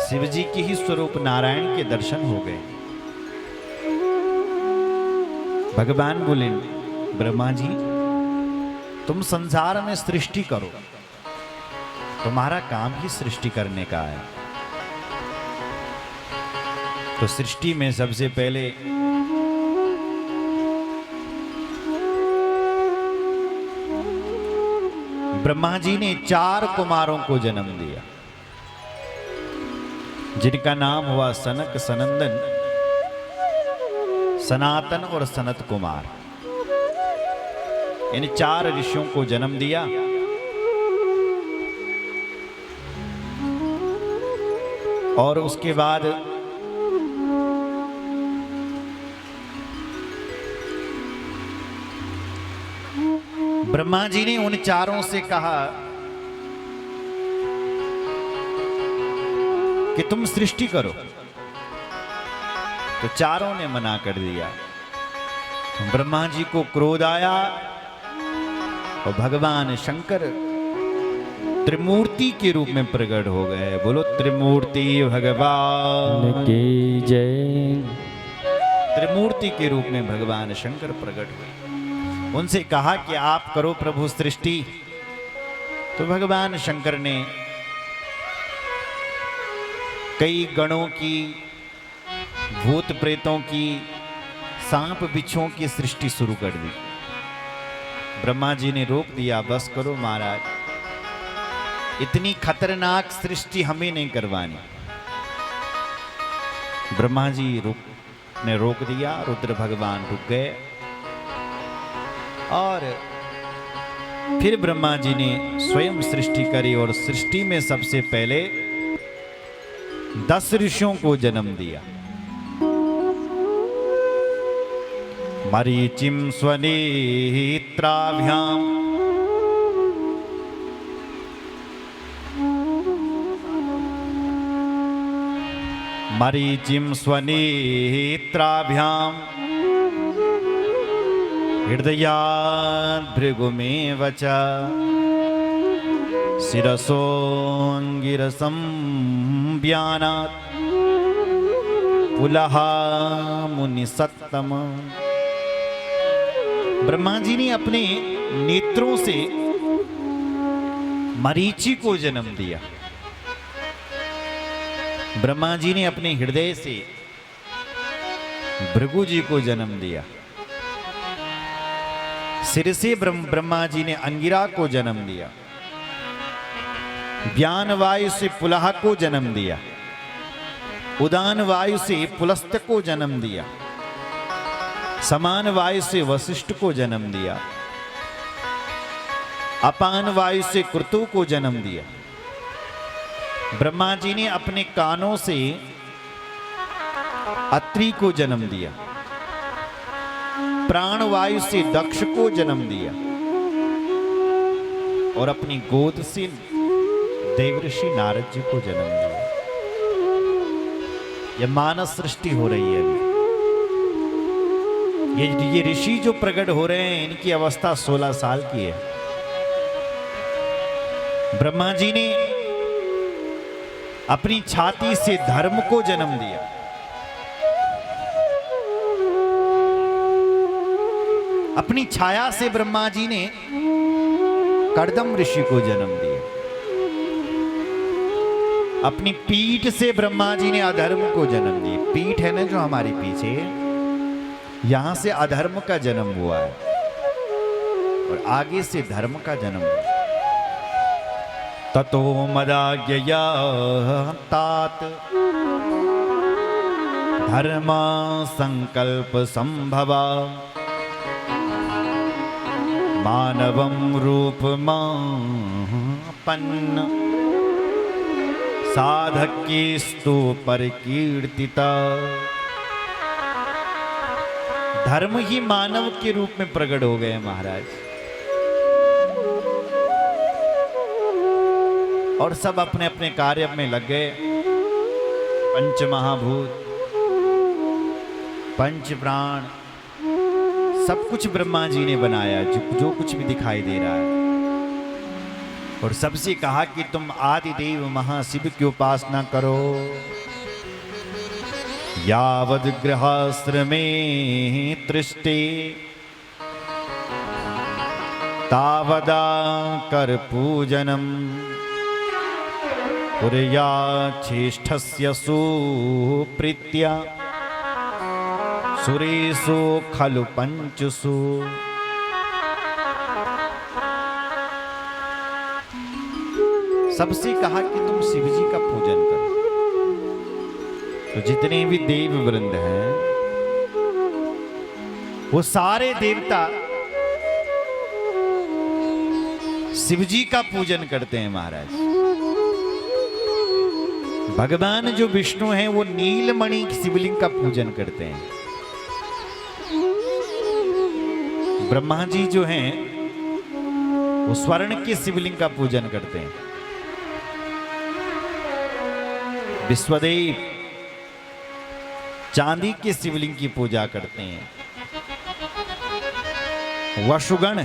शिव जी के ही स्वरूप नारायण के दर्शन हो गए। भगवान बोले, ब्रह्मा जी तुम संसार में सृष्टि करो, तुम्हारा काम ही सृष्टि करने का है। तो सृष्टि में सबसे पहले ब्रह्मा जी ने 4 कुमारों को जन्म दिया, जिनका नाम हुआ सनक, सनंदन, सनातन और सनत कुमार। इन 4 ऋषियों को जन्म दिया। और उसके बाद ब्रह्मा जी ने उन 4 से कहा कि तुम सृष्टि करो। तो 4 ने मना कर दिया। ब्रह्मा जी को क्रोध आया और भगवान शंकर त्रिमूर्ति के रूप में प्रकट हो गए। बोलो त्रिमूर्ति भगवान की जय। त्रिमूर्ति के रूप में भगवान शंकर प्रकट हुए। उनसे कहा कि आप करो प्रभु सृष्टि। तो भगवान शंकर ने कई गणों की, भूत प्रेतों की, सांप बिच्छुओं की सृष्टि शुरू कर दी। ब्रह्मा जी ने रोक दिया, बस करो महाराज, इतनी खतरनाक सृष्टि हमें नहीं करवानी। ब्रह्मा जी ने रोक दिया। रुद्र भगवान रुक गए। और फिर ब्रह्मा जी ने स्वयं सृष्टि करी और सृष्टि में सबसे पहले 10 ऋषियों को जन्म दिया। मरीचिम स्वनेत्राभ्याम मरीचिम स्वनेत्राभ्याम हृदयात् भृगुमेव च शिरसोऽङ्गिरसं व्यानात् पुलह मुनिसत्तम। ब्रह्मा जी ने अपने नेत्रों से मरीचि को जन्म दिया। ब्रह्मा जी ने अपने हृदय से भृगु जी को जन्म दिया। सिर से ब्रह्मा जी ने अंगिरा को जन्म दिया। व्यान वायु से पुलह को जन्म दिया। उदान वायु से पुलस्त को जन्म दिया। समान वायु से वशिष्ठ को जन्म दिया। अपान वायु से क्रतु को जन्म दिया। ब्रह्मा जी ने अपने कानों से अत्रि को जन्म दिया। प्राण वायु से दक्ष को जन्म दिया। और अपनी गोद से देवऋषि नारद जी को जन्म दिया। यह मानस सृष्टि हो रही है अभी। ये ऋषि जो प्रकट हो रहे हैं, इनकी अवस्था 16 साल की है। ब्रह्मा जी ने अपनी छाती से धर्म को जन्म दिया। अपनी छाया से ब्रह्मा जी ने कर्दम ऋषि को जन्म दिया। अपनी पीठ से ब्रह्मा जी ने अधर्म को जन्म दिया। पीठ है ना जो हमारी पीछे, यहां से अधर्म का जन्म हुआ है और आगे से धर्म का जन्म हुआ। ततो मदाज्ञया तात धर्म संकल्प संभवा मानवं रूपमापन्न साधकेस्तु परिकीर्तिता। धर्म ही मानव के रूप में प्रकट हो गए महाराज। और सब अपने अपने कार्य में लग गए। पंच महाभूत, पंच प्राण, सब कुछ ब्रह्मा जी ने बनाया। जो कुछ भी दिखाई दे रहा है, और सबसे कहा कि तुम आदिदेव महाशिव की उपासना करो। यावद गृहाश्रमे तृष्टे तावदा कर पूजनम पुरया चेष्टस्य सुप्रीत्या सुरेशो खलु पंचसु। सबसे कहा कि तुम शिव जी का पूजन करो। तो जितने भी देव वृंद हैं वो सारे देवता शिव जी का पूजन करते हैं महाराज। भगवान जो विष्णु हैं वो नीलमणि शिवलिंग का पूजन करते हैं। ब्रह्मा जी जो हैं वो स्वर्ण के शिवलिंग का पूजन करते हैं। विश्वदेव चांदी के शिवलिंग की पूजा करते हैं। वसुगण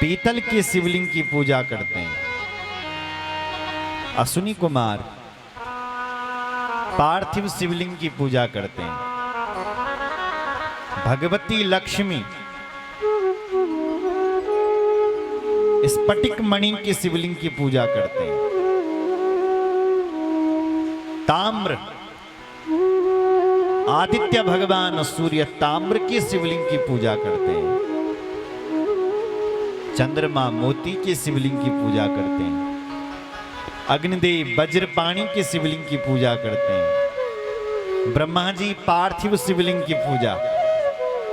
पीतल के शिवलिंग की पूजा करते हैं। अश्विनी कुमार पार्थिव शिवलिंग की पूजा करते हैं। भगवती लक्ष्मी स्फटिक मणि के शिवलिंग की पूजा करते हैं। ताम्र आदित्य भगवान सूर्य ताम्र के शिवलिंग की पूजा करते हैं। चंद्रमा मोती के शिवलिंग की पूजा करते हैं। अग्निदेव वज्रपाणी के शिवलिंग की पूजा करते हैं। ब्रह्मा जी पार्थिव शिवलिंग की पूजा,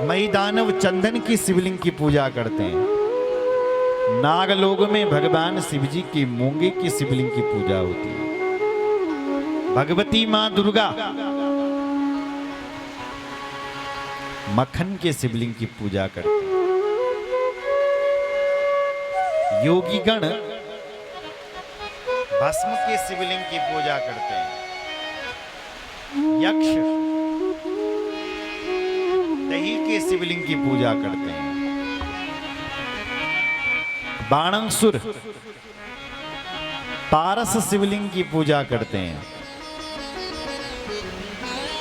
मई दानव चंदन की शिवलिंग की पूजा करते हैं। नागलोक में भगवान शिव जी की मूंगे की शिवलिंग की पूजा होती है। भगवती मां दुर्गा मक्खन के शिवलिंग की पूजा करते हैं। योगी गण भस्म के शिवलिंग की पूजा करते हैं। यक्ष दही के शिवलिंग की पूजा करते हैं। बाणासुर पारस शिवलिंग की पूजा करते हैं।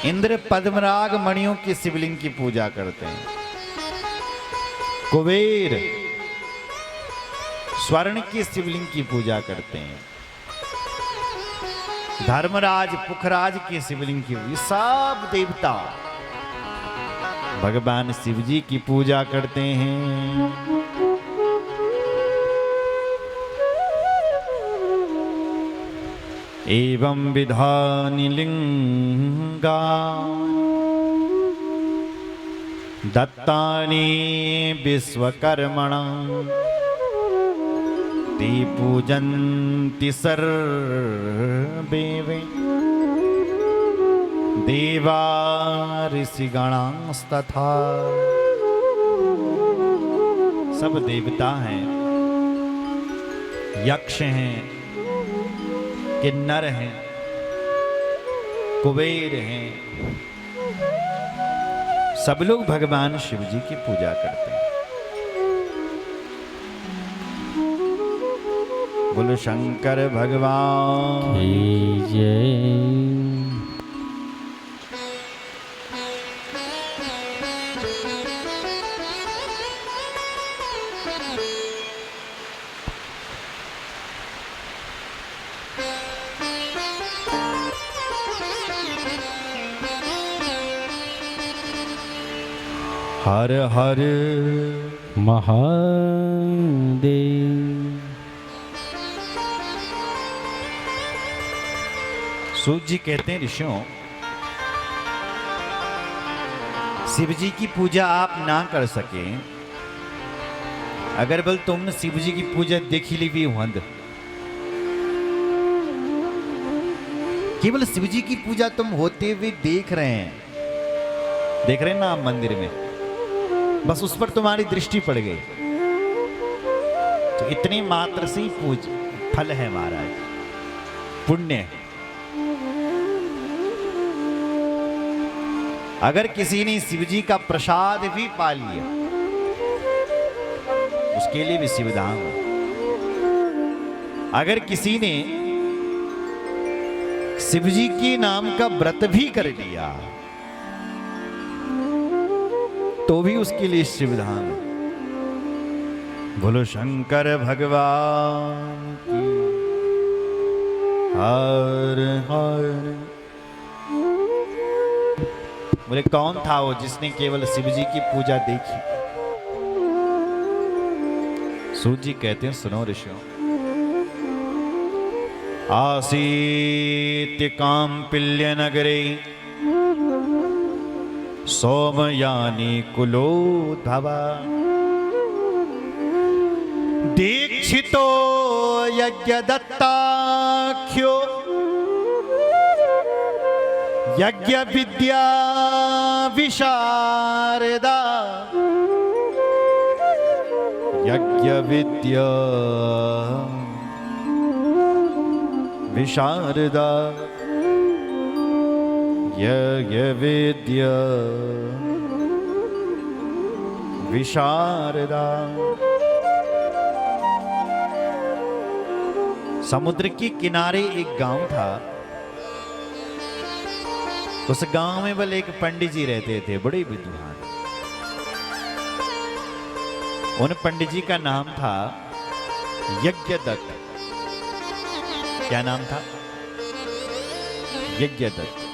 इंद्र पद्मराग मणियों की शिवलिंग की पूजा करते हैं। कुबेर स्वर्ण की शिवलिंग की पूजा करते हैं। धर्मराज पुखराज की शिवलिंग की, सब देवता भगवान शिव जी की पूजा करते हैं। एवं विधानि लिंगा दत्तानि विश्वकर्मणा ते पूजन्ति सर्वे वै देवा ऋषिगणांस्तथा। सब देवता हैं, यक्ष हैं, किन्नर हैं, कुबेर हैं, सब लोग भगवान शिव जी की पूजा करते हैं। बोलो शंकर भगवान की जय। हर हर महादेव। सूत जी कहते हैं, ऋषियों शिव जी की पूजा आप ना कर सके अगर बल तुमने शिव जी की पूजा देखी ली भी हंद, केवल शिव जी की पूजा तुम होते हुए देख रहे हैं ना आप मंदिर में, बस उस पर तुम्हारी दृष्टि पड़ गई तो इतने मात्र से ही पूज फल है महाराज, पुण्य है। अगर किसी ने शिव जी का प्रसाद भी पा लिया उसके लिए भी शिवधाम। अगर किसी ने शिव जी के नाम का व्रत भी कर लिया तो भी उसके लिए शिवधाम। बोलो शंकर भगवान की हर हर। बोले कौन था वो जिसने केवल शिव जी की पूजा देखी? सूत जी कहते हैं, सुनो ऋषियों। आसीत काम्पिल्य नगरे सोमयानी कुलोद्भवा दीक्षितो यज्ञ दत्ताख्यो यज्ञ विद्या विशारदा यज्ञ विद्या विशारदा यज्ञ विद्या विशारदा। समुद्र के किनारे एक गांव था। उस गांव में बल एक पंडित जी रहते थे, बड़े विद्वान। उन पंडित जी का नाम था यज्ञदत्त। क्या नाम था? यज्ञदत्त।